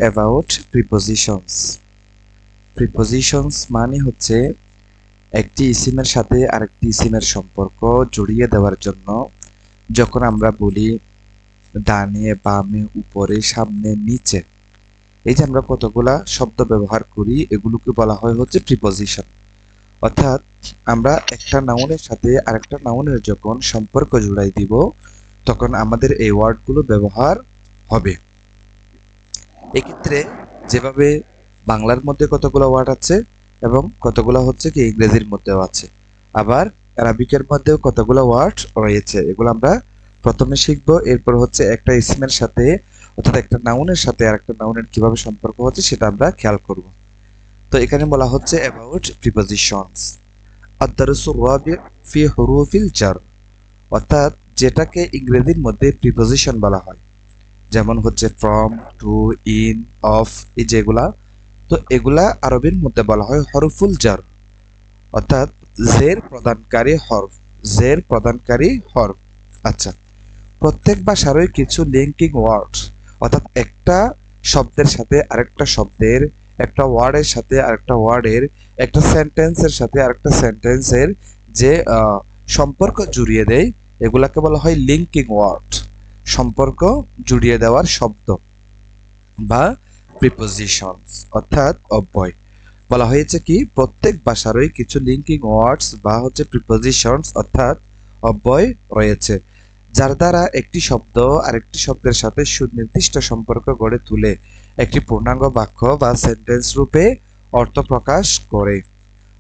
About prepositions. Prepositions মানে হচ্ছে একটি ইসিমের সাথে আরেকটি ইসিমের সম্পর্ক জড়িয়ে দেওয়ার জন্য যখন আমরা বলি ডানে, বামে, উপরে, সামনে, নিচে, এই যে আমরা কতগুলা শব্দ ব্যবহার করি এগুলোকে বলা হয় হচ্ছে প্রিপোজিশন। অর্থাৎ আমরা একটা নাউনের সাথে আরেকটা নাউনের যখন সম্পর্ক জুড়াই দিব তখন আমাদের এই ওয়ার্ডগুলো ব্যবহার হবে। এক্ষেত্রে যেভাবে বাংলার মধ্যে কতগুলো ওয়ার্ড আছে এবং কতগুলো হচ্ছে কি ইংরেজির মধ্যেও আছে, আবার আরবিকের মধ্যেও কতগুলো ওয়ার্ড রয়েছে, এগুলো আমরা প্রথমে শিখব। এরপর হচ্ছে একটা ইসমের সাথে অর্থাৎ একটা নাউনের সাথে আরেকটা নাউনের কিভাবে সম্পর্ক হচ্ছে সেটা আমরা খেয়াল করব। তো এখানে বলা হচ্ছে about prepositions. আদ-দারসুর Rabi' fee হুরুফিল jar, অর্থাৎ যেটাকে ইংরেজির মধ্যে প্রিপোজিশন বলা হয়, যেমন হচ্ছে ফ্রম, টু, ইন, অফ, এই যেগুলা, তো এগুলা আরবির মধ্যে বলা হয় হরফুল জার, অর্থাৎ জের প্রদানকারী হরফ, জের প্রদানকারী হরফ। আচ্ছা, প্রত্যেক ভাষারই কিছু লিঙ্কিং ওয়ার্ড, অর্থাৎ একটা শব্দের সাথে আরেকটা শব্দের, একটা ওয়ার্ডের সাথে আরেকটা ওয়ার্ডের, একটা সেন্টেন্সের সাথে আরেকটা সেন্টেন্সের যে সম্পর্ক জুড়িয়ে দেয় এগুলাকে বলা হয় লিঙ্কিং ওয়ার্ড, সম্পর্ক জুড়িয়ে দেওয়ার শব্দ বা প্রিপোজিশনস অর্থাৎ অব্যয়। বলা হয়েছে কি প্রত্যেক ভাষারই কিছু লিঙ্কিং ওয়ার্ডস বা হচ্ছে প্রিপোজিশনস অর্থাৎ অব্যয় রয়েছে, যার দ্বারা একটি শব্দ আরেকটি শব্দের সাথে সুনির্দিষ্ট সম্পর্ক গড়ে তুলে একটি পূর্ণাঙ্গ বাক্য বা সেন্টেন্স রূপে অর্থ প্রকাশ করে।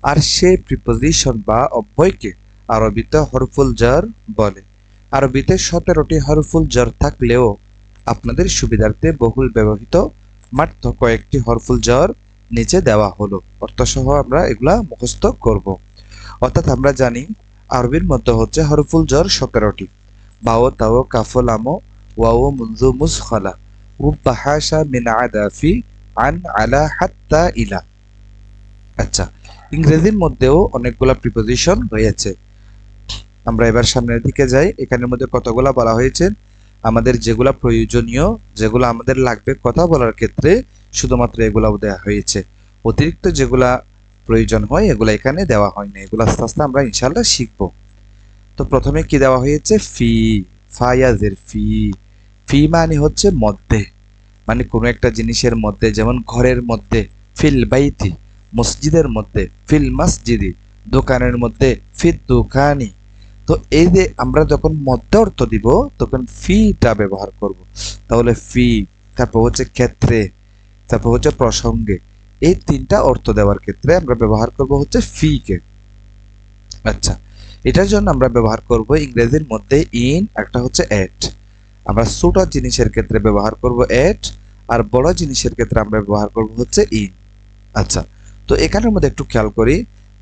আর সেই প্রিপোজিশন বা অব্যয়কে আরবিতে হরফুল জার বলে। আরবিতে 17টি হরফুল জার থাকলেও আপনাদের সুবিধার্থে বহুল ব্যবহৃত মাত্র কয়েকটি হরফুল জার নিচে দেওয়া হলো, অর্থসহ আমরা এগুলা মুখস্থ করব। অর্থাৎ আমরা জানি আরবির মধ্যে হচ্ছে হরফুল জার 17টি: বাও, তাও, কাফ, লামো, ওয়াও, মুনজু, মুসখলা, রুব্বা, হাসা, মিন, আদা, ফি, আন, আলা, হাত্তা, ইলা। আচ্ছা, ইংরেজির মধ্যেও অনেকগুলা প্রিপোজিশন রয়েছে। আমরা এবার সামনের দিকে যাই। এখানের মধ্যে কতগুলা বলা হয়েছে, আমাদের যেগুলা প্রয়োজনীয়, যেগুলো আমাদের লাগবে কথা বলার ক্ষেত্রে শুধুমাত্র এগুলাও দেওয়া হয়েছে, অতিরিক্ত যেগুলা প্রয়োজন হয় এগুলা এখানে দেওয়া হয় না, এগুলো আস্তে আস্তে আমরা ইনশাল্লাহ শিখব। তো প্রথমে কি দেওয়া হয়েছে, ফি, ফায়াজের ফি। ফি মানে হচ্ছে মধ্যে, মানে কোনো একটা জিনিসের মধ্যে, যেমন ঘরের মধ্যে ফিল বাইতি, মসজিদের মধ্যে ফিল মসজিদি, দোকানের মধ্যে ফিদ দোকানি। তো এই যে আমরা যখন মধ্যে অর্থ দিব তখন ফিটা ব্যবহার করব। তাহলে ফি, তারপর হচ্ছে ক্ষেত্রে, তারপর হচ্ছে প্রসঙ্গে, এই তিনটা অর্থ দেওয়ার ক্ষেত্রে আমরা ব্যবহার করব হচ্ছে ফি কে। আচ্ছা, এটার জন্য আমরা ব্যবহার করব ইংরেজির মধ্যে ইন, একটা হচ্ছে এট। আমরা ছোট জিনিসের ক্ষেত্রে ব্যবহার করব এট, আর বড় জিনিসের ক্ষেত্রে আমরা ব্যবহার করব হচ্ছে ইন। আচ্ছা, তো এখানের মধ্যে একটু খেয়াল করি,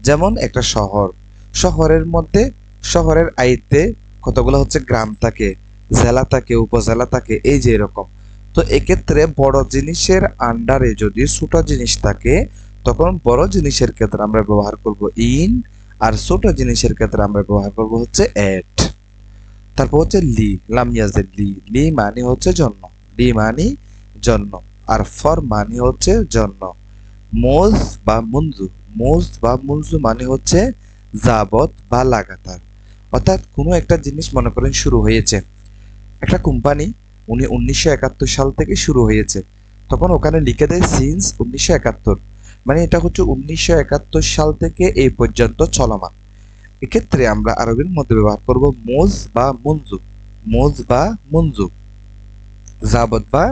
যেমন একটা শহর, শহরের মধ্যে শহরের আইতে কতগুলো হচ্ছে গ্রাম থাকে, জেলা থাকে, উপজেলা থাকে, এই যে এরকম। তো এক্ষেত্রে বড় জিনিসের আন্ডারে যদি ছোট জিনিস থাকে তখন বড় জিনিসের ক্ষেত্রে আমরা ব্যবহার করব ইন, আর ছোট জিনিসের ক্ষেত্রে আমরা ব্যবহার করব হচ্ছে এট। তারপর হচ্ছে লি, লাম ইয়াজের লি, লি মানে হচ্ছে জন্য, লি মানে জন্য, আর ফর মানে হচ্ছে জন্য। মোজ বা মুনজু, মোজ বা মুনজু মানে হচ্ছে যাবত বা লাগাতার। অর্থাৎ কোনো একটা জিনিস মনে করেন শুরু হয়েছে, একটা কোম্পানি 1971 সাল থেকে শুরু হয়েছে, তখন ওখানে লিখে দেয় সিন্স 1971, মানে এটা হচ্ছে 1971 সাল থেকে এই পর্যন্ত চলমান। এক্ষেত্রে আমরা আরবির মধ্যে ব্যবহার করব মোজ বা মুনজু, মোজ বা মুনজু, যাবত বা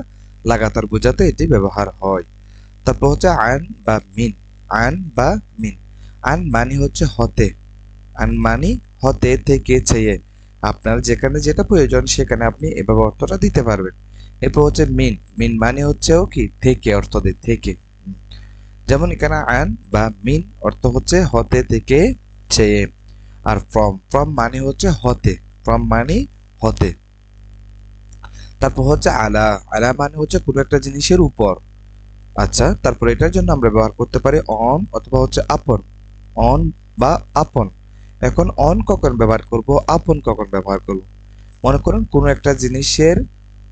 লাগাতার বোঝাতে এটি ব্যবহার হয়। তারপর হচ্ছে আন বা মিন, আন বা মিন। আন মানে হচ্ছে হতে, আন মানে হতে, থেকে, চেয়ে, আপনার যেখানে যেটা প্রয়োজন সেখানে আপনি এভাবে অর্থটা দিতে পারবেন। এরপর হচ্ছে মিন, মিন মানে হচ্ছেও কি থেকে, অর্থ দেয় থেকে। যেমন এখানে আন বা মিন অর্থ হচ্ছে হতে, থেকে, চেয়ে। আর ফ্রম, ফ্রম মানে হচ্ছে হতে, ফ্রম মানে হতে। তারপর হচ্ছে আলা, আলা মানে হচ্ছে কোনো একটা জিনিসের উপর। আচ্ছা, তারপর এটার জন্য আমরা ব্যবহার করতে পারি অন অথবা হচ্ছে আপন, অন বা আপন। এখন অন কখন ব্যবহার করব, আপন কখন ব্যবহার করব? মনে করুন কোনো একটা জিনিসের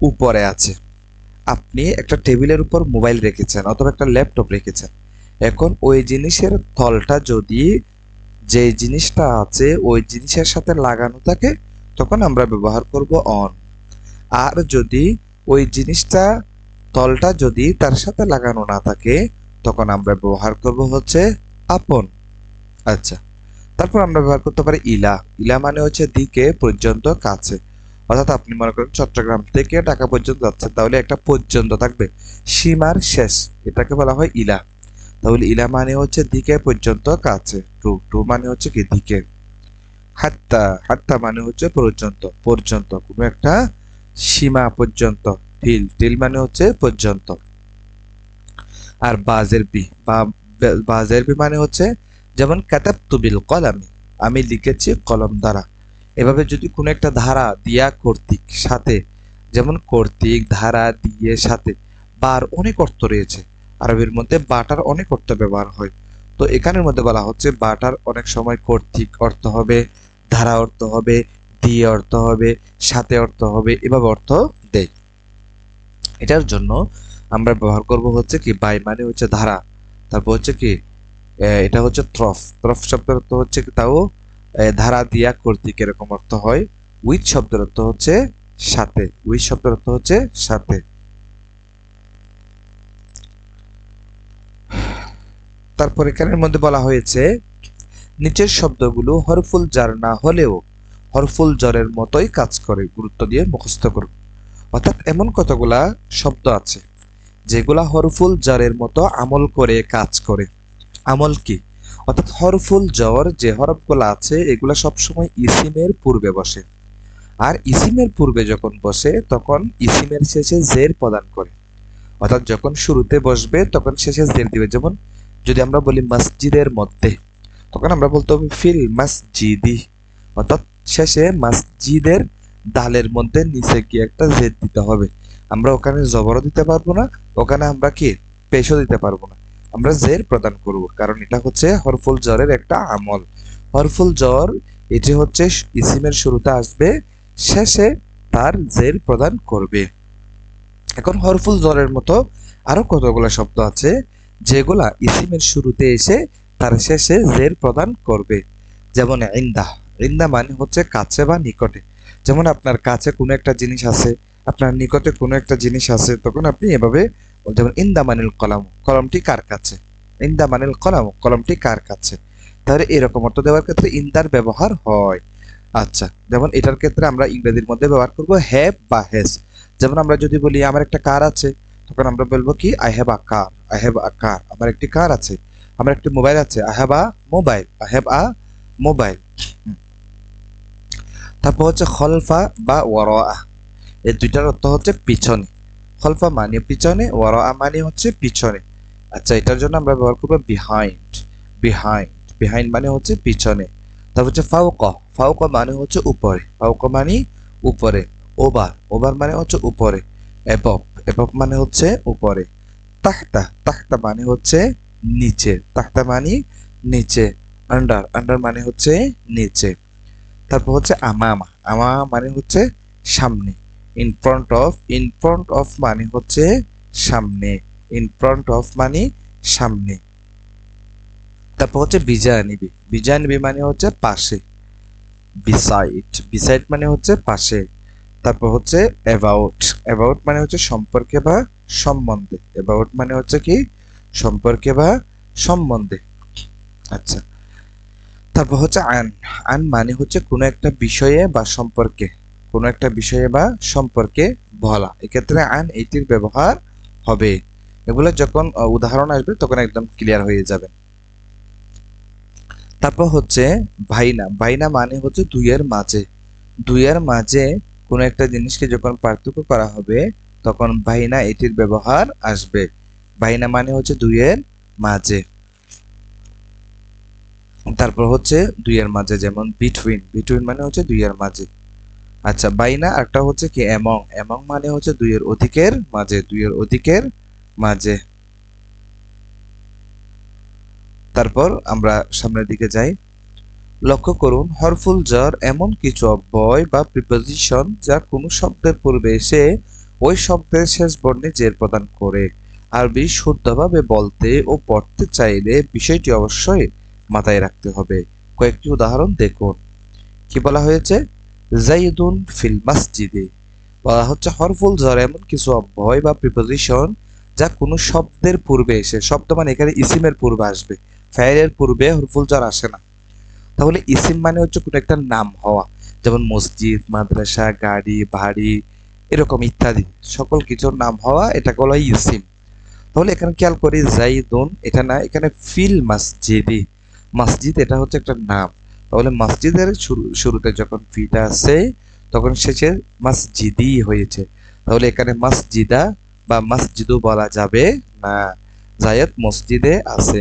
উপরে আছে, আপনি একটা টেবিলের উপর মোবাইল রেখেছেন অথবা একটা ল্যাপটপ রেখেছেন। এখন ওই জিনিসের তলটা যদি যে জিনিসটা আছে ওই জিনিসের সাথে লাগানো থাকে তখন আমরা ব্যবহার করব অন। আর যদি ওই জিনিসটা তলটা যদি তার সাথে লাগানো না থাকে তখন আমরা ব্যবহার করব হচ্ছে আপন। আচ্ছা, তারপর আমরা ব্যবহার করতে পারি ইলা। ইলা মানে হচ্ছে দিকে, পর্যন্ত, কাছে। অর্থাৎ আপনি মনে করেন চট্টগ্রাম থেকে ঢাকা পর্যন্ত যাচ্ছেন, তাহলে একটা পর্যন্ত থাকবে, সীমার শেষ, এটাকে বলা হয় ইলা। তাহলে ইলা মানে হচ্ছে দিকে, পর্যন্ত, কাছে। টু টু মানে হচ্ছে কি দিকে। হাত্তা হাত্তা মানে হচ্ছে পর্যন্ত, পর্যন্ত কোনো একটা সীমা পর্যন্ত। টিল টিল মানে হচ্ছে পর্যন্ত। আর বাজের বি বা বাজের বি মানে হচ্ছে যেমন কাতাবতু বিল কলামি, আমি লিখেছি কলম দ্বারা। এভাবে যদি কোনো একটা ধারা দিয়া কর্তৃক সাথে, যেমন কর্তৃক, ধারা, দিয়ে, সাথে, বার অনেক অর্থ রয়েছে। আরবির মধ্যে বাটার অনেক অর্থ ব্যবহার হয়। তো এখানের মধ্যে বলা হচ্ছে বাটার অনেক সময় কর্তৃক অর্থ হবে, ধারা অর্থ হবে, দিয়ে অর্থ হবে, সাথে অর্থ হবে, এভাবে অর্থ দেয়। এটার জন্য আমরা ব্যবহার করব হচ্ছে কি বাই মানে হচ্ছে ধারা। তারপর হচ্ছে কি এটা হচ্ছে ত্রফ। ত্রফ শব্দের অর্থ হচ্ছে কি তাও ধারা দিয়া কর্তৃক এরকম অর্থ হয়। উইথ শব্দের অর্থ হচ্ছে সাথে। উইথ শব্দের অর্থ হচ্ছে সাথে। তারপর এখানের মধ্যে বলা হয়েছে নিচের শব্দগুলো হরফুল জার না হলেও হরফুল জরের মতোই কাজ করে, গুরুত্ব দিয়ে মুখস্থ করুন। অর্থাৎ এমন কতগুলা শব্দ আছে যেগুলা হরফুল জারের মতো আমল করে, কাজ করে। আমল কি? অর্থাৎ হরফুল জ্বর যে হরফগুলো আছে এগুলা সবসময় ইসিমের পূর্বে বসে। আর ইসিমের পূর্বে যখন বসে তখন ইসিমের শেষে জের প্রদান করে। অর্থাৎ যখন শুরুতে বসবে তখন শেষে জের দিবে। যেমন যদি আমরা বলি মসজিদের মধ্যে, তখন আমরা বলতে হবে ফিল মসজিদি। অর্থাৎ শেষে মসজিদের দালের মধ্যে নিচে গিয়ে একটা জের দিতে হবে। আমরা ওখানে জবরও দিতে পারবো না, ওখানে আমরা কি পেশও দিতে পারবো না, আমরা জের প্রদান করব, কারণ এটা হচ্ছে হরফুল জরের একটা আমল। হরফুল জর এটি হচ্ছে ইসিমের শুরুতে আসবে, শেষে তার জের প্রদান করবে। এখন হরফুল জরের মতো আরো কতগুলো শব্দ আছে যেগুলা ইসিমের শুরুতে এসে তার শেষে জের প্রদান করবে। যেমন ইন্দা। ইন্দা মানে হচ্ছে কাছে বা নিকটে। যেমন আপনার কাছে কোনো একটা জিনিস আছে, আপনার নিকটে কোনো একটা জিনিস আছে, তখন আপনি এভাবে যেমন ইন্দা মানিল কলাম, কলমটি কার কাছে। ইন্দা মানিল কলাম, কলমটি কার কাছে। তাহলে এরকম অর্থ দেওয়ার ক্ষেত্রে ইন্দার ব্যবহার হয়। আচ্ছা, যেমন এটার ক্ষেত্রে আমরা ইংরেজির মধ্যে ব্যবহার করব হ্যাভ বা হ্যাজ। যেমন আমরা যদি বলি আমার একটা কার আছে, তখন আমরা বলবো কি I have a car. I have a car, আমার একটি কার আছে। আমার একটি মোবাইল আছে, I have a mobile. I have a mobile. তারপর হচ্ছে খলফা বা ওয়ারাআ, এই দুইটার অর্থ হচ্ছে পিছনে। খলফা মানে পিছনে, ওয়ারাআ মানে হচ্ছে পিছনে। আচ্ছা, এটার জন্য আমরা ব্যবহার করবো বিহাইন্ড। বিহাইন্ড, বিহাইন্ড মানে হচ্ছে পিছনে। তারপর হচ্ছে ফাওকা। ফাওকা মানে হচ্ছে উপরে। ফাওকা মানে উপরে। ওভার, ওভার মানে হচ্ছে উপরে। অ্যাবভ, অ্যাবভ মানে হচ্ছে উপরে। তাহতা, তাহতা মানে হচ্ছে নিচে। তাহতা মানে নিচে। আন্ডার, আন্ডার মানে হচ্ছে নিচে। তারপর হচ্ছে আমামা। আমামা মানে হচ্ছে সামনে। In front of, in front of মানে হচ্ছে সামনে। ইন ফ্রন্ট অফ মানে সামনে। তারপর হচ্ছে বিজানিবি। বিজানিবি মানে হচ্ছে পাশে। বিসাইড, বিসাইড মানে হচ্ছে পাশে। তারপর হচ্ছে অ্যাবাউট। অ্যাবাউট মানে হচ্ছে সম্পর্কে বা সম্বন্ধে। অ্যাবাউট মানে হচ্ছে কি সম্পর্কে বা সম্বন্ধে। আচ্ছা, তারপর হচ্ছে আন। আন মানে হচ্ছে কোনো একটা বিষয়ে বা সম্পর্কে, কোনো একটা বিষয়ে বা সম্পর্কে বলা। এক্ষেত্রে আন এইটির ব্যবহার হবে। এগুলো যখন উদাহরণ আসবে তখন একদম ক্লিয়ার হয়ে যাবে। তারপর হচ্ছে ভাইনা। ভাইনা মানে হচ্ছে দুইয়ের মাঝে। দুইয়ের মাঝে কোনো একটা জিনিসকে যখন পার্থক্য করা হবে তখন ভাইনা এটির ব্যবহার আসবে। ভাইনা মানে হচ্ছে দুইয়ের মাঝে। তারপর হচ্ছে দুইয়ের মাঝে, যেমন বিটুইন। বিটুইন মানে হচ্ছে দুইয়ের মাঝে। আচ্ছা, বাইনা একটা হচ্ছে কি এমং। এমং মানে হচ্ছে দুইয়ের অধিকের মাঝে। দুইয়ের অধিকের মাঝে। তারপর আমরা সামনের দিকে যাই। লক্ষ্য করুন হরফুল জার এমন কিছু অব্যয় বা প্রিপোজিশন যা কোনো শব্দের পূর্বে এসে ওই শব্দের শেষ বর্ণে জের প্রদান করে। আরবি শুদ্ধভাবে বলতে ও পড়তে চাইলে বিষয়টি অবশ্যই মাথায় রাখতে হবে। কয়েকটি উদাহরণ দেখুন। কি বলা হয়েছে? জাইদুন ফিল মাসজিদে। বলা হচ্ছে হরফুল জ্বর এমন কিছু অব্যয় বা প্রিপোজিশন যা কোনো শব্দের পূর্বে এসে, শব্দ মানে এখানে ইসিমের পূর্বে আসবে, ফাইলের পূর্বে হরফুল জ্বর আসে না। তাহলে ইসিম মানে হচ্ছে কোনো একটা নাম হওয়া, যেমন মসজিদ, মাদ্রাসা, গাড়ি, বাড়ি, এরকম ইত্যাদি সকল কিছুর নাম হওয়া, এটা বলা হয় ইসিম। তাহলে এখানে খেয়াল করি জাইদুন এটা না, এখানে ফিল মাসজিদি, মসজিদ এটা হচ্ছে একটা নাম। তাহলে মসজিদের শুরুতে যখন ফিটা আছে তখন শেষে মসজিদি হয়েছে। তাহলে এখানে মসজিদা বা মসজিদু বলা যাবে না, জায়েদ মসজিদে আছে।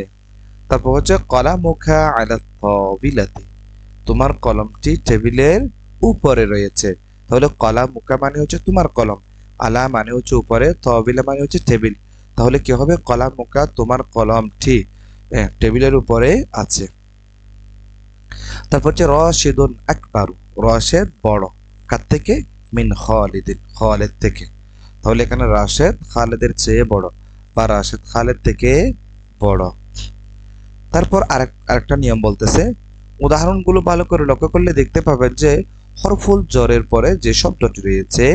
তারপর হচ্ছে কলামুখা আলা তাবিলাতি, তোমার কলমটি টেবিলের উপরে রয়েছে। তাহলে কলামুখা মানে হচ্ছে তোমার কলম, আলা মানে হচ্ছে উপরে, তাবিলা মানে হচ্ছে টেবিল। তাহলে কি হবে? কলামুখা তোমার কলমটি টেবিলের উপরে আছে। তারপর হচ্ছে রশিদুন আকবারু, রশেদ বড়, কার থেকে? মিন খালিদিন, খালেদ থেকে। তাহলে এখানে রাশেদ খালেদের চেয়ে বড় বা রাশেদ খালেদ থেকে বড়। তারপর আরেকটা নিয়ম বলতেছে, উদাহরণগুলো ভালো করে লক্ষ্য করলে দেখতে পাবেন যে হরফুল জরের পরে যে শব্দটি রয়েছে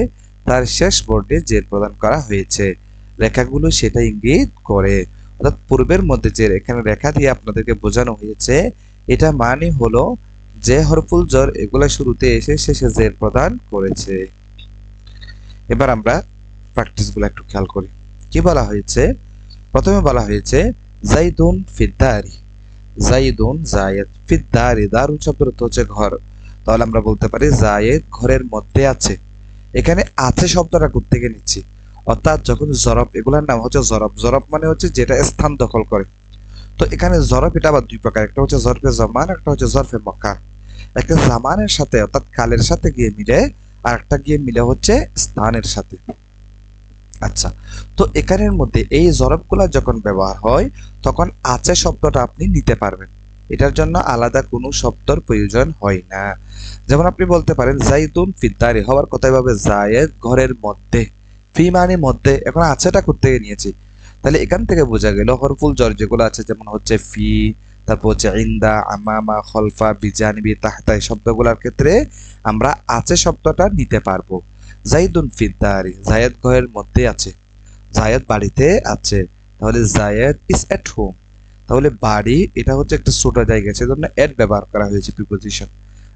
তার শেষ বর্ণে জের প্রদান করা হয়েছে। রেখাগুলো সেটা ইঙ্গিত করে। অর্থাৎ পূর্বের মধ্যে যে এখানে রেখা দিয়ে আপনাদেরকে বোঝানো হয়েছে, এটা মানে হলো যে হরফুল জর এগুলা শুরুতে এসে শেষে জের প্রদান করেছে। এবার আমরা প্র্যাকটিসগুলো একটু খেয়াল করি। কি বলা হয়েছে? প্রথমে বলা হয়েছে জাইদুন ফিদ্দারি, জাইদুন জায়েদ, ফিদ্দারি দারুন শব্দের অর্থ হচ্ছে ঘর। তাহলে আমরা বলতে পারি জায়েদ ঘরের মধ্যে আছে। এখানে আছে শব্দটা কোত্থেকে নিচ্ছি? অর্থাৎ যখন জরব, এগুলোর নাম হচ্ছে জরব। জরব মানে হচ্ছে যেটা স্থান দখল করে। তো এখানে জরব এটা আবার দুই প্রকার, একটা হচ্ছে জরফে জমান, একটা হচ্ছে জরফে মক্কা। একটা জামানের সাথে অর্থাৎ কালের সাথে গিয়ে মিলে, আর একটা গিয়ে মিলে হচ্ছে স্থানের সাথে। আচ্ছা, তো এখানের মধ্যে এই জরবগুলা যখন ব্যবহার হয় তখন আছে শব্দটা আপনি নিতে পারবেন, এটার জন্য আলাদা কোনো শব্দর প্রয়োজন হয় না। যেমন আপনি বলতে পারেন জাইদুন ফিদ্দারি, হওয়ার কথাই ভাবে জায়েদ ঘরের মধ্যে, ফি মানে মধ্যে, এখন আছেটা করতে নিয়েছি। তাহলে এখান থেকে বোঝা গেল হরফুল জর যেগুলো আছে, যেমন হচ্ছে ফি, তারপর হচ্ছে ইন্দা, আমামা, খলফা, বিজানিবি, তাহতা, এই শব্দগুলোর ক্ষেত্রে আমরা আছে শব্দটা নিতে পারবো। জাইদুন ফিদ্দারি, জায়েদ ঘরের মধ্যে আছে, জায়েদ বাড়িতে আছে। তাহলে জায়েদ ইজ এট হোম, তাহলে বাড়ি এটা হচ্ছে একটা ছোট জায়গা, সেজন্য এট ব্যবহার করা হয়েছে প্রিপোজিশন।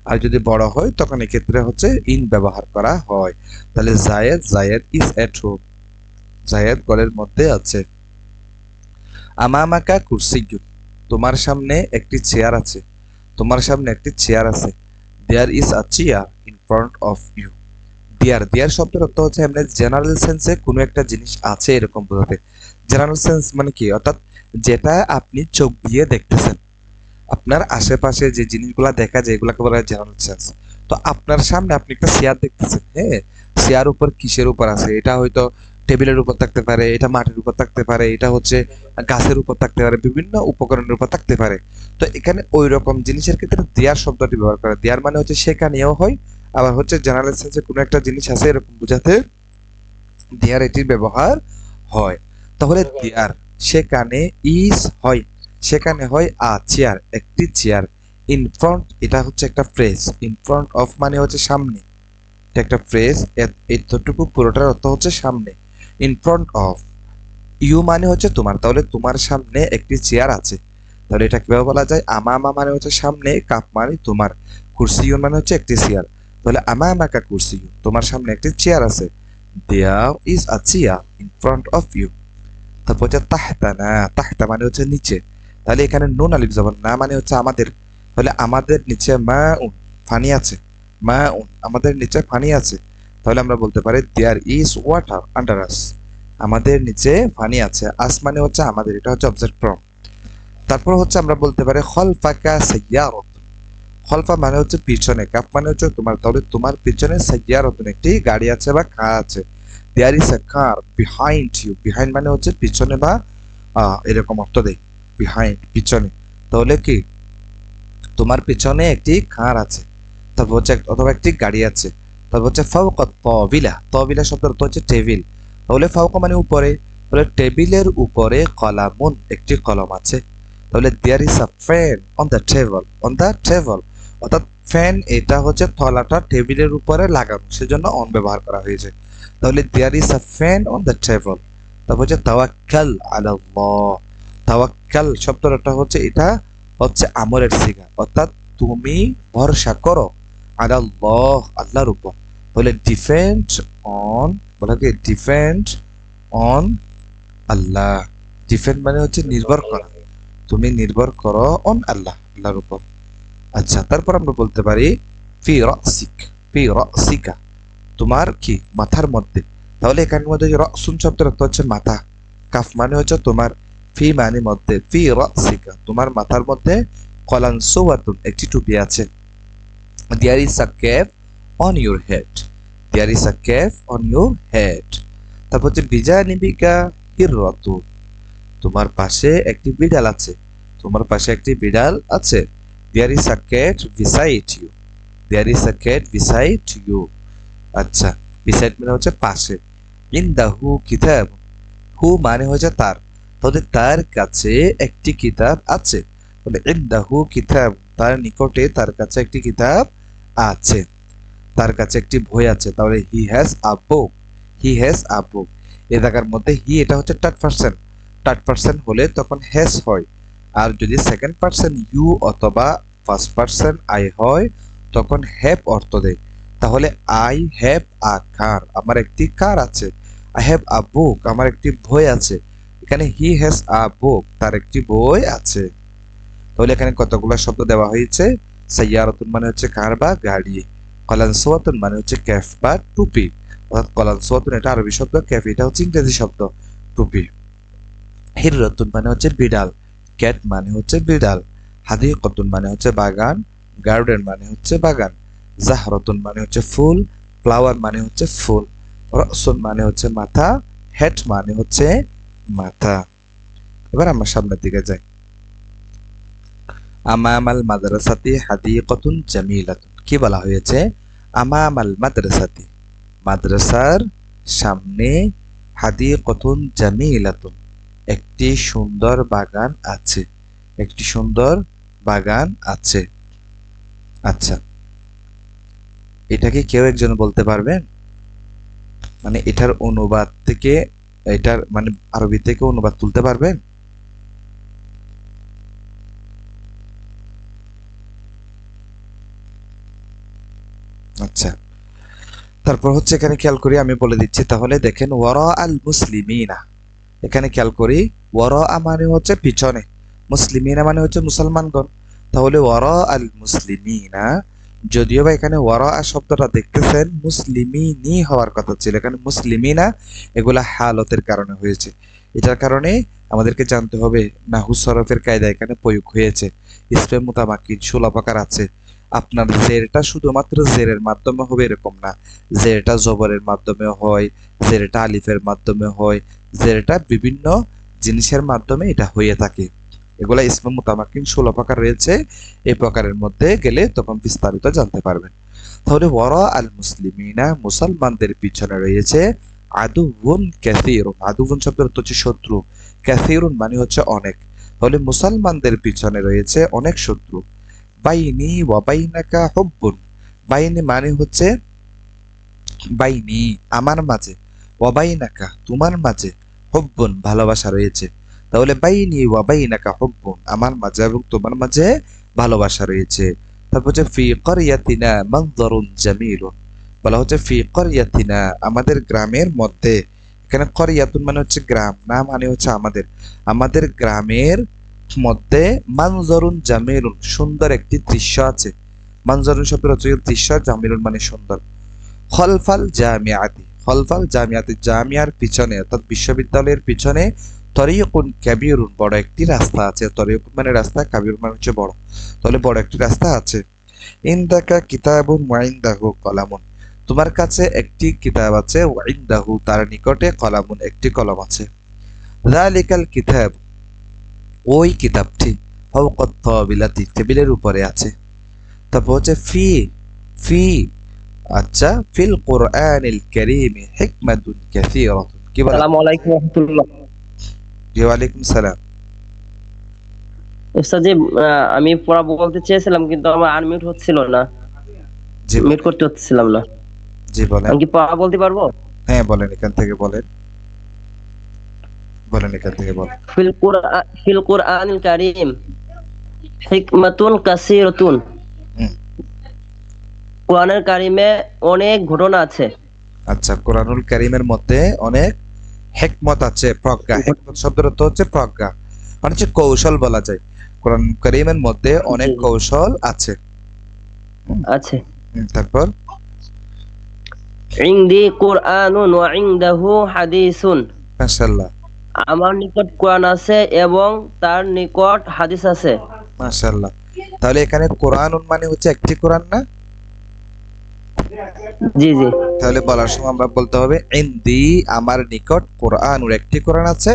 আর যদি বড় হয় তখন এক্ষেত্রে হচ্ছে ইন ব্যবহার করা হয়। তাহলে জায়েদ ইজ এট হোম, জায়েদ ঘরের মধ্যে আছে। আমামাকা কুরসিয়ুন, তোমার সামনে একটি চেয়ার আছে, তোমার সামনে একটি চেয়ার আছে। There is a chair in front of you. There শব্দের অর্থ হচ্ছে এমনি জেনারেল সেন্সে কোনো একটা জিনিস আছে এরকম বোঝাতে। জেনারেল সেন্স মানে কি? অর্থাৎ যেটা আপনি চোখ দিয়ে দেখতেছেন, আপনার আশেপাশে যে জিনিসগুলা দেখা যায় এগুলাকে বলা হয় জেনারেল সেন্স। তো আপনার সামনে আপনি একটা চেয়ার দেখতেছেন, হ্যাঁ, চেয়ার উপর কিসের উপর আছে? এটা হয়তো টেবিলের উপর থাকতে পারে, এটা মাটির উপর থাকতে পারে, এটা হচ্ছে গাছের উপর থাকতে পারে, বিভিন্ন উপকরণের উপর থাকতে পারে। তো এখানে ওই রকম জিনিসের ক্ষেত্রে দেয়ার শব্দটি ব্যবহার করে। দেয়ার মানে হচ্ছে সেখানেও হয়, আবার হচ্ছে জেনারেল সেন্সে কোনো একটা জিনিস আছে এরকম বোঝাতে দেয়ার এটির ব্যবহার হয়। তাহলে দেয়ার সেখানে, ইজ হয়, সেখানে হয়, আ চেয়ার একটি চেয়ার, ইন ফ্রন্ট এটা হচ্ছে একটা ফ্রেজ, ইন ফ্রন্ট অফ মানে হচ্ছে সামনে, এটা একটা ফ্রেজ, এতটুকু পুরোটার অর্থ হচ্ছে সামনে। ইন ফ্রন্ট অফ, ইউ মানে হচ্ছে তোমার, তাহলে তোমার সামনে একটি চেয়ার আছে। তাহলে এটা কিভাবে বলা যায়? আমামা মানে হচ্ছে সামনে, কাপ মানে তোমার, কুরসিয়ুন মানে হচ্ছে একটি চেয়ার। তাহলে আমামাকা কুরসিয়ুন, তোমার সামনে একটি চেয়ার আছে। There is a chair in front of you. তারপর হচ্ছে তাহতানা, তাহতা মানে হচ্ছে নিচে। তাহলে এখানে নুন আলিফ জবর, না মানে হচ্ছে আমাদের। তাহলে আমাদের নিচে মা উন, পানি আছে, মা উন আমাদের নিচে পানি আছে। তাহলে আমরা বলতে পারি দেয়ার ইজ ওয়াটার আন্ডার আস, আমাদের নিচে পানি আছে। আস মানে হচ্ছে আমাদের, এটা হচ্ছে অবজেক্ট ফর্ম। তারপর হচ্ছে আমরা বলতে পারি খলফাকা সাইয়ারাত, খলফা মানে হচ্ছে পিছনে, কাপ মানে হচ্ছে তোমার, তাহলে তোমার পিছনে সাইয়ারাতুন একটি গাড়ি আছে বা কার আছে। There is a car behind you, behind মানে হচ্ছে পিছনে বা এরকম অর্থ দেয়, বিহাইন্ড পিছনে। তাহলে কি তোমার পিছনে একটি কার আছে, তারপর হচ্ছে অথবা একটি গাড়ি আছে। তারপর হচ্ছে ফাওকা তাবিলা, তাবিলা শব্দের অর্থ হচ্ছে টেবিল। তাহলে ফাওকা মানে উপরে, তাহলে টেবিলের উপরে কলামুন একটি কলম আছে। তাহলে there is a fan on the table, on the table, অর্থাৎ ফ্যান এটা হচ্ছে তলাটা টেবিলের উপরে লাগানো, সেজন্য অন ব্যবহার করা হয়েছে। তাহলে there is a fan on the table. তারপর হচ্ছে তাওয়াক্কাল আলাল্লাহ, তাওয়াক্কাল শব্দটা হচ্ছে এটা হচ্ছে আমরের সিগা, অর্থাৎ তুমি ভরসা করো আলাল্লাহ আল্লাহর উপর। তাহলে ডিপেন্ড অন, বলা কি ডিপেন্ড অন আল্লাহ, ডিপেন্ড মানে হচ্ছে নির্ভর করা, তুমি নির্ভর করো অন আল্লাহ আল্লাহর উপর। আচ্ছা, তারপর আমরা বলতে পারি ফি রাসিক, ফি রাসিকা তোমার কি মাথার মধ্যে। তাহলে এখানের মধ্যে রাসুন শব্দের অর্থ হচ্ছে মাথা, কাফ মানে হচ্ছে তোমার, ফি মানে মধ্যে, ফি রাসিকা তোমার মাথার মধ্যে, কলান সুওয়াতুন একটি টুপি আছে। There is a cap on your head, there is a cap on your head. তারপর হচ্ছে বিজানিবিকা হিররাতুন তোমার পাশে একটি বিড়াল আছে, তোমার পাশে একটি বিড়াল আছে। There is a cat beside you, there is a cat beside you. আচ্ছা, বিসাইড মানে হচ্ছে পাশে। ইন দা হু কিতাব, হু মানে হচ্ছে তার, তাহলে তার কাছে একটি কিতাব আছে। বলে ইন দা হু কিতাব তার নিকটে, তার কাছে একটি কিতাব আছে, তার কাছে একটি বই আছে। তাহলে he has a book, he has a বুক। এ জায়গার মধ্যে হি এটা হচ্ছে থার্ড পারসন, থার্ড পারসন হলে তখন হ্যাজ হয়, আর যদি সেকেন্ড পারসন ইউ অথবা ফার্স্ট পারসন আই হয় তখন হ্যাভ অর্থ দেয়। তাহলে আই হ্যাভ আ কার, আমার একটি কার আছে। আই হ্যাভ আ বুক আমার একটি বই আছে। এখানে হি হ্যাজ আ বুক তার একটি বই আছে। তাহলে এখানে কতগুলো শব্দ দেওয়া হয়েছে। সাইয়ারাতুন মানে হচ্ছে কার বা গাড়ি, কলানসওয়াতুন মানে হচ্ছে ক্যাফ বা টুপি, অর্থাৎ কলানসওয়াতুন এটা আরবি শব্দ, ক্যাফ এটা হচ্ছে ইংরেজি শব্দ টুপি। হিররাতুন মানে হচ্ছে বিড়াল, ক্যাট মানে হচ্ছে বিড়াল। হাদিকাতুন মানে হচ্ছে বাগান, গার্ডেন মানে হচ্ছে বাগান। জাহরাতুন মানে হচ্ছে ফুল, ফ্লাওয়ার মানে হচ্ছে ফুল। রাসুন মানে হচ্ছে মাথা, হেড মানে হচ্ছে মাথা। এবার আমরা সামনের দিকে যাই। আমামাল মাদ্রাসাতি হাদিকাতুন জামিলাতুন, কি বলা হয়েছে? আমামাল মাদ্রাসাতি মাদ্রাসার সামনে, হাদিকাতুন জামিলাতুন একটি সুন্দর বাগান আছে, একটি সুন্দর বাগান আছে। আচ্ছা, এটা কি কেউ একজন বলতে পারবেন? মানে এটার অনুবাদ থেকে, এটার মানে আরবি থেকে অনুবাদ তুলতে পারবেন? আচ্ছা, তারপর হচ্ছে এখানে খেয়াল করি, আমি বলে দিচ্ছি তাহলে দেখেন, ওয়ারা আল মুসলিমিনা, এখানে খেয়াল করি ওয়ারা মানে হচ্ছে পিছনে, মুসলিমিনা মানে হচ্ছে মুসলমানগণ। তাহলে ওয়ারা আল মুসলিমিনা, যদিও বা এখানে ওয়ারা শব্দটা দেখতেছেন মুসলিমিনি হওয়ার কথা ছিল, এখানে মুসলিমিনা, এগুলা হালতের কারণে হয়েছে। এটার কারণে আমাদেরকে জানতে হবে নাহু সরফের কায়দা এখানে প্রয়োগ হয়েছে। ইসমে মুতামাক্কিন 16 প্রকার আছে। আপনার জেরটা শুধুমাত্র জেরের মাধ্যমে হবে এরকম না, জেরটা জবরের মাধ্যমে হয়, জেরটা আলিফের মাধ্যমে হয়, জেরটা বিভিন্ন জিনিসের মাধ্যমে এটা হয়ে থাকে। এগুলা ইসমে মুতামাক্কিন 16 প্রকার রয়েছে, এই প্রকারের মধ্যে গেলে তখন বিস্তারিত জানতে পারবেন। তাহলে ওয়ারা আল মুসলিমিনা মুসলমানদের পিছনে রয়েছে আদুউন কাসীরুন, আদুউন শব্দের অর্থ হচ্ছে শত্রু, কাসীরুন মানে হচ্ছে অনেক। তাহলে মুসলমানদের পিছনে রয়েছে অনেক শত্রু। বাইনি ওয়া বাইনাকা হুব্বুন, বাইনি মানে হচ্ছে বাইনি আমার মাঝে, ওয়া বাইনাকা তোমার মাঝে, হুব্বুন ভালোবাসা রয়েছে। তাহলে বাইনি ওয়া বাইনাকা হুব্বুন আমার মাঝে এবং তোমার মাঝে ভালোবাসা রয়েছে। তারপর হচ্ছে ফি ক্বরিয়াতিনা মানজারুন জামিলুন, বলা হচ্ছে ফি ক্বরিয়াতিনা আমাদের গ্রামের মধ্যে। এখানে ক্বরিয়াতুন মানে হচ্ছে গ্রাম, না মানে হচ্ছে আমাদের, আমাদের গ্রামের মধ্যে মানজারুন জামিলুন সুন্দর একটি দৃশ্য আছে। মানজারুন শব্দের হচ্ছে দৃশ্য, জামিলুন মানে সুন্দর। খলফাল জামিয়াতি, খলফাল জামিয়াতি জামিয়ার পিছনে অর্থাৎ বিশ্ববিদ্যালয়ের পিছনে, তরিকুন কাবীরুন বড় একটি রাস্তা আছে, তরিকুন মানে রাস্তা, কাবীর মানে হচ্ছে বড়, তাহলে বড় একটি রাস্তা আছে। ইনদাকা কিতাবুন ওয়া ইনদাহু কলামুন, তোমার কাছে একটি কিতাব আছে, ওয়া ইনদাহু তার নিকটে কলামুন একটি কলম আছে। যালিকাল কিতাব ওই কিতাবটি, ফাওকাত তাবিলাতি টেবিলের উপরে আছে। তারপর হচ্ছে ফি, ফি আচ্ছা, ফিল কোরআনিল কারীমি হিকমাতুন কাসীরাতুন, কি বলা? আসসালামু আলাইকুম ওয়া রাহমাতুল্লাহ। জি, ওয়ালাইকুম সালাম। উস্তাদ জি, আমি পড়া বলতে চেয়েছিলাম কিন্তু আমার আনমিউট হচ্ছিল না, জি মিউট বলেন। করতে হচ্ছিল না। জি বলেন। আমি কি পড়া বলতে পারবো? হ্যাঁ বলেন, এখান থেকে বলেন। বলেন, এখান থেকে বলেন। ফিল কুরআনিল কারীম হিকমাতুন কাসীরাতুন। হুম। কোরআনের কারিমে অনেক ঘটনা আছে। আচ্ছা, কোরআনুল কারীমের মধ্যে অনেক হিকমত আছে, প্রজ্ঞা। হিকমত শব্দের অর্থ হচ্ছে প্রজ্ঞা, মানে হচ্ছে কৌশল বলা যায়। কোরআন কারীমের মধ্যে জি অনেক জি, কৌশল আছে। হুম, আছে। তারপর? ইনদি কুরআনুন ওয়া ইনদাহু হাদিসুন। মাশাআল্লাহ। আমার নিকট কোরআন আছে এবং তার নিকট হাদিস আছে। মাশাআল্লাহ। তাহলে এখানে কোরআনুন মানে হচ্ছে একটি কোরআন না? জি জি তাহলে বলার সময় আমরা বলতে হবে ইনদি, আমার নিকট, কোরআনুর একটি কোরআন আছে,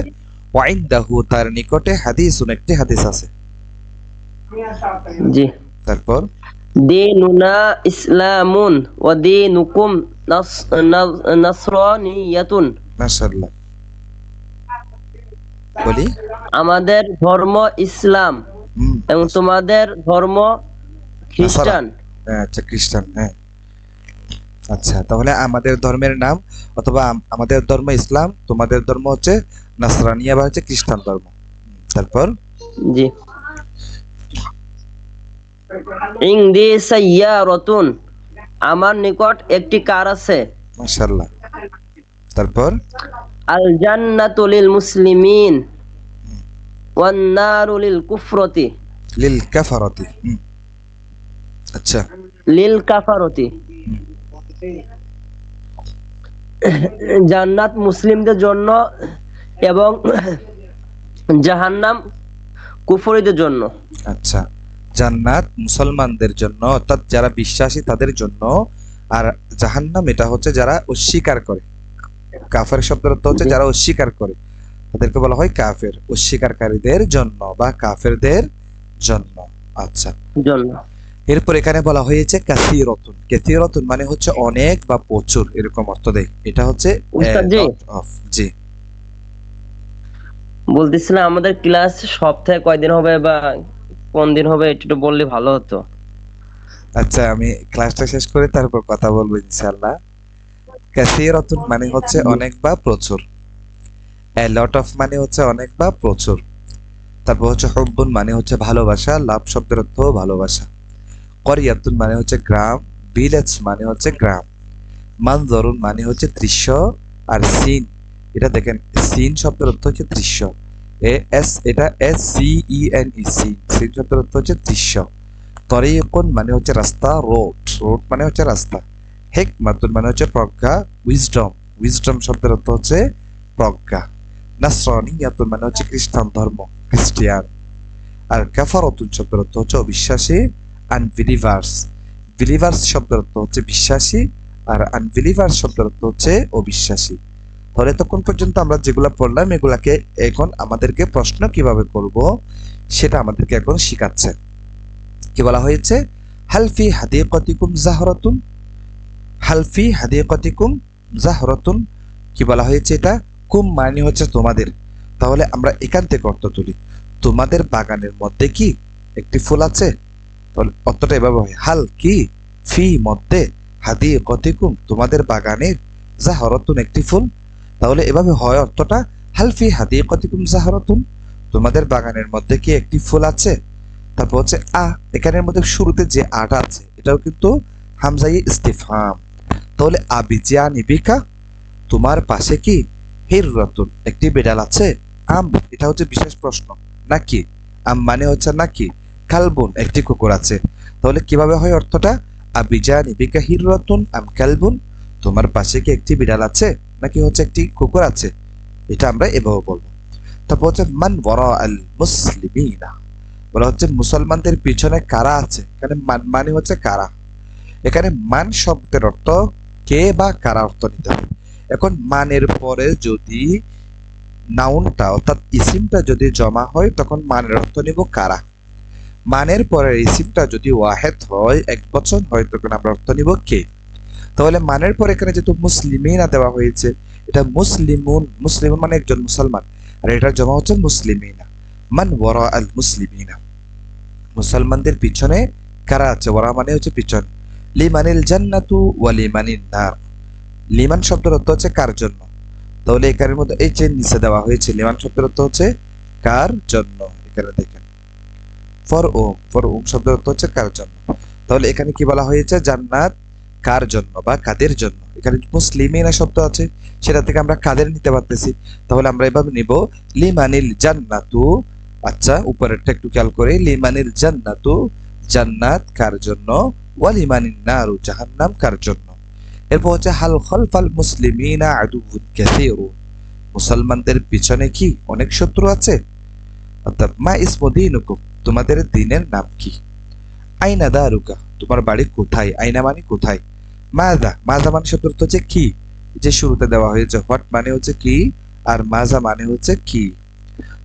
ওয়া ইনদাহু, তার নিকটে, হাদিসুন, একটি হাদিস আছে। জি। তারপর? দীনুনা ইসলামুন ওয়া দীনুকুম নাসরানিয়াতুন। মাশাআল্লাহ। বলি। আমাদের ধর্ম ইসলাম হুম। এবং তোমাদের ধর্ম নাসারা। খ্রিস্টান। হ্যাঁ, আচ্ছা, খ্রিস্টান, হ্যাঁ। আচ্ছা, তাহলে আমাদের ধর্মের নাম, অথবা আমাদের ধর্ম ইসলাম, তোমাদের ধর্ম হচ্ছে নাসরানিয়া বা হচ্ছে খ্রিস্টান ধর্ম। তারপর? জি। ইংদি সাইয়ারাতুন। আমার নিকট একটি কার আছে। মাশাআল্লাহ। তারপর? আল জান্নাতু লিল মুসলিমিন ওয়ান নারু লিল কুফরতি। লিল কাফারতি। আচ্ছা। লিল কাফারতি। হুম। জান্নাত মুসলিমদের জন্য এবং জাহান্নাম কুফরীদের জন্য। আচ্ছা, জান্নাত মুসলমানদের জন্য, অর্থাৎ যারা বিশ্বাসী তাদের জন্য, আর জাহান্নাম এটা হচ্ছে যারা অস্বীকার করে। কাফের শব্দের অর্থ হচ্ছে জি, যারা অস্বীকার করে, তাদেরকে বলা হয় কাফের। অস্বীকারীদের জন্য বা কাফেরদের জন্য। আচ্ছা। জন্য। এরপর এখানে বলা হয়েছে কাসীরাতুন। কাসীরাতুন মানে হচ্ছে অনেক বা প্রচুর, এরকম অর্থ দেয়। এটা হচ্ছে এ উস্তাদ জি, লট অফ। জি। বলতেছিলাম আমাদের ক্লাস সপ্তাহে কয়দিন হবে বা কোন দিন হবে একটু বললে ভালো হতো। আচ্ছা, আমি ক্লাসটা শেষ করে তারপর কথা বলবো ইনশাআল্লাহ। কাসীরাতুন মানে হচ্ছে জি অনেক বা প্রচুর। এ লট অফ মানে হচ্ছে অনেক বা প্রচুর। তারপর হচ্ছে হুব্বুন মানে হচ্ছে ভালোবাসা, লাভ শব্দের অর্থ ভালোবাসা। করিয়াতুন মানে হচ্ছে গ্রাম, ভিলেজ মানে হচ্ছে গ্রাম। মানজরুন মানে হচ্ছে দৃশ্য। আর সিন, এটা দেখেন, সিন শব্দের অর্থ হচ্ছে দৃশ্য। এটা SCENE, সিন। সিন শব্দের অর্থ হচ্ছে দৃশ্য। তরিকুন মানে হচ্ছে রাস্তা, রোড। রোড মানে হচ্ছে রাস্তা। হিকমাতুন মানে হচ্ছে প্রজ্ঞা, উইজডম। উইজডম শব্দের অর্থ হচ্ছে প্রজ্ঞা। নাসরানিয়াতুন মানে হচ্ছে খ্রিস্টান ধর্ম, খ্রিস্টিয়ান। আর কাফারাতুন শব্দের অর্থ হচ্ছে অবিশ্বাসী, আনবিলিভার্স। বিলিভার্স শব্দের অর্থ হচ্ছে বিশ্বাসী, আর আনবিলিভার্স শব্দের অর্থ হচ্ছে অবিশ্বাসী। তাহলে এতক্ষণ পর্যন্ত আমরা যেগুলা পড়লাম, এগুলাকে এখন আমাদেরকে প্রশ্ন কিভাবে করব সেটা আমাদেরকে এখন শিখাচ্ছে। কি বলা হয়েছে? হালফি হাদিকাতিকুম জাহরাতুন। হালফি হাদিকাতিকুম জাহরাতুন, কি বলা হয়েছে? এটা কুম মানে হচ্ছে তোমাদের। তাহলে আমরা এখান থেকে অর্থ তুলি, তোমাদের বাগানের মধ্যে কি একটি ফুল আছে? তাহলে অর্থটা এভাবে হয়, হাল কি, ফি মধ্যে, হাদিকাতিকুম তোমাদের বাগানের, জাহরাতুন একটি ফুল। তাহলে এভাবে হয় অর্থটা, হাল ফি হাদিকাতিকুম জাহরাতুন, তোমাদের বাগানের মধ্যে কি একটি ফুল আছে? তারপর হচ্ছে এখানের মধ্যে শুরুতে যে আটা আছে এটাও কিন্তু হামজাই ইস্তিফহাম। তাহলে আবিজিয়া নিবিকা, তোমার পাশে কি হিররাতুন একটি বিড়াল আছে? আম, এটা হচ্ছে বিশেষ প্রশ্ন। নাকি, আম মানে হচ্ছে নাকি, কালবুন একটি কুকুর আছে। তাহলে কিভাবে হয় অর্থটা? আবিজা নিবিকা হিররাতুন আম কালবুন, তোমার পাশে কি একটি বিড়াল আছে নাকি হচ্ছে একটি কুকুর আছে, এটা আমরা এভাবে বলবো। তারপর হচ্ছে মান ওয়ারা আল মুসলিমিনা, বলা হচ্ছে মুসলমানদের পিছনে কারা আছে। এখানে মান মানে হচ্ছে কারা। এখানে মান শব্দের অর্থ কে বা কারা অর্থ নিতে হবে। এখন মানের পরে যদি নাউনটা অর্থাৎ ইসিমটা যদি জমা হয় তখন মানের অর্থ নিব কারা। মানের পরে ইসিমটা যদি ওয়াহেদ হয়, এক বচন হয়, তখন আমরা অর্থ নিব কে। তাহলে মানের পর এখানে যেহেতু মুসলিমিনা দেওয়া হয়েছে, এটা মুসলিমুন, মুসলিমুন মানে একজন মুসলমান, আর এটার জমা হচ্ছে মুসলিমিনা। মান ওয়ারা আল মুসলিমিনা, মুসলমানদের পিছনে কারা আছে, ওয়ারা মানে হচ্ছে পিছন। লিমানিল জান্নাতু ওয়া লিমানিন নার, লিমান শব্দের অর্থ হচ্ছে কার জন্য। তাহলে এখানের মধ্যে এই যে নিচে দেওয়া হয়েছে লিমান শব্দের অর্থ হচ্ছে কার জন্য, এখানে দেখেন ফর ওম শব্দের অর্থ হচ্ছে কার জন্য। তাহলে এখানে কি বলা হয়েছে, জান্নাত কার জন্য বা কাদের জন্য। এখানে মুসলিমিনা শব্দ আছে, সেটা থেকে আমরা কাদের নিতে পারতেছি। তাহলে আমরা এভাবে নিব লিমানিল জান্নাতু, আচ্ছা উপরেরটা একটু খেয়াল করে, লিমানিল জান্নাতু জান্নাত কার জন্য, ওয়া লিমানিন নারু জাহান্নাম কার জন্য। এরপর হচ্ছে হাল খলফাল মুসলিমিনা আদুউন কাসীরুন, মুসলমানদের পিছনে কি অনেক শত্রু আছে। অর্থাৎ মা ইসমু দীনুকুম, তোমাদের দিনের নাম কি। আইনা দারুকা, তোমার বাড়ি কোথায়, আইনা মানে কোথায়। মাজা, মাজা মানে শব্দ অর্থ হচ্ছে কি, যে শুরুতে দেওয়া হয়েছে হোয়াট মানে হচ্ছে কি, আর মাজা মানে হচ্ছে কি।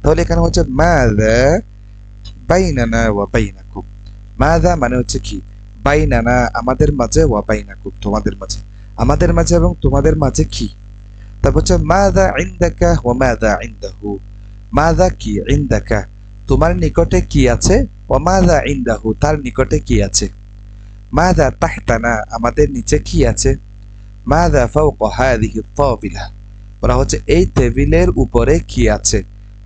তাহলে এখানে হচ্ছে মাজা বাইনানা ওয়া বাইনাকুম, মাজা মানে হচ্ছে কি, বাইনানা আমাদের মাঝে, ওয়া বাইনাকুম তোমাদের মাঝে, আমাদের মাঝে এবং তোমাদের মাঝে কি। তারপর হচ্ছে মাযা ইনদাকা ওয়া মাযা ইনদাহু, মাযা কি, ইনদাকা তোমার নিকটে কি আছে, ওয়া মাযা ইনদাহু তার নিকটে কি আছে। মাযা তাহতানা আমাদের নিচে কি আছে। মাযা ফাওকা হাযিহি তাবিলা, বলা হচ্ছে এই টেবিলের উপরে কি আছে।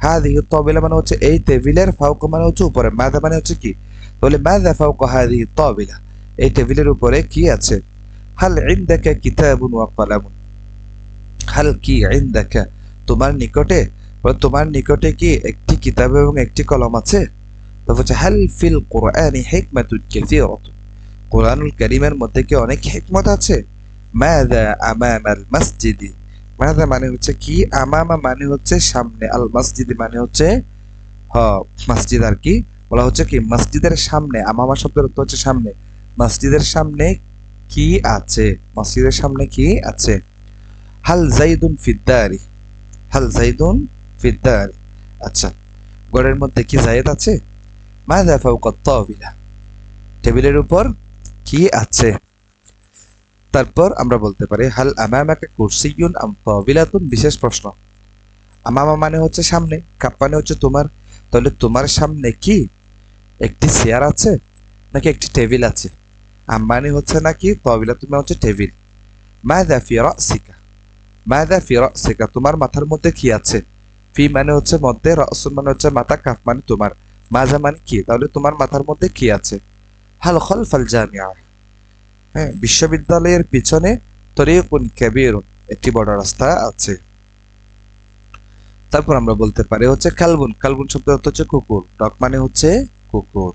হাযিহি তাবিলা মানে হচ্ছে এই টেবিলের, ফাওকা মানে হচ্ছে উপরে, মাযা মানে হচ্ছে কি। তাহলে মাযা ফাওকা হাযিহি তাবিলা, এই টেবিলের উপরে কি আছে। হাল ইনদাকা কিতাবুন ওয়া কলামুন, হাল কি ইনদাকা তোমার নিকটে, তোমার নিকটে কি একটি কিতাব এবং একটি কলম আছে। তারপর হচ্ছে হাল ফিল কুরআনি হিকমাতুন কাসীরাতুন, কোরআনুল কারীমের মধ্যে কি অনেক হিকমত আছে। মাযা আমামাল মসজিদি, মাযা মানে হচ্ছে কি, আমামা মানে হচ্ছে সামনে, আল মসজিদি মানে হচ্ছে মসজিদ আর কি। বলা হচ্ছে কি মসজিদের সামনে, আমামা শব্দের অর্থ হচ্ছে সামনে, মসজিদের সামনে কি আছে, মসজিদের সামনে কি আছে। হাল জাইদুন ফিদ্দারি, হাল জাইদুন ফিদ্দারি, আচ্ছা ঘরের মধ্যে কি জায়েদ আছে। মাযা ফাওকা তাবিলা, টেবিলের উপর কি আছে। তারপর আমরা বলতে পারি হাল আমামাকা কুরসিয়ুন আম তাবিলাতুন, বিশেষ প্রশ্ন। আমামা মানে হচ্ছে সামনে, কাপ মানে হচ্ছে তোমার, তাহলে তোমার সামনে কি একটি চেয়ার আছে নাকি একটি টেবিল আছে। আম মানে হচ্ছে নাকি, তাবিলাতুন মানে হচ্ছে টেবিল। মাযা ফি রাসিকা, মাযা ফি রাসিকা তোমার মাথার মধ্যে কি আছে। ফি মানে হচ্ছে মধ্যে, রাসুন মানে হচ্ছে মাথা, কাফ মানে তোমার, মাজা মানে কি, তাহলে তোমার মাথার মধ্যে কি আছে। হাল খলফাল জামিয়া, হ্যাঁ বিশ্ববিদ্যালয়ের পিছনে তরিকুন কাবীরুন একটি বড় রাস্তা আছে। তারপর আমরা বলতে পারি হচ্ছে কালবুন, কালবুন শব্দের অর্থ হচ্ছে কুকুর, ডগ মানে হচ্ছে কুকুর।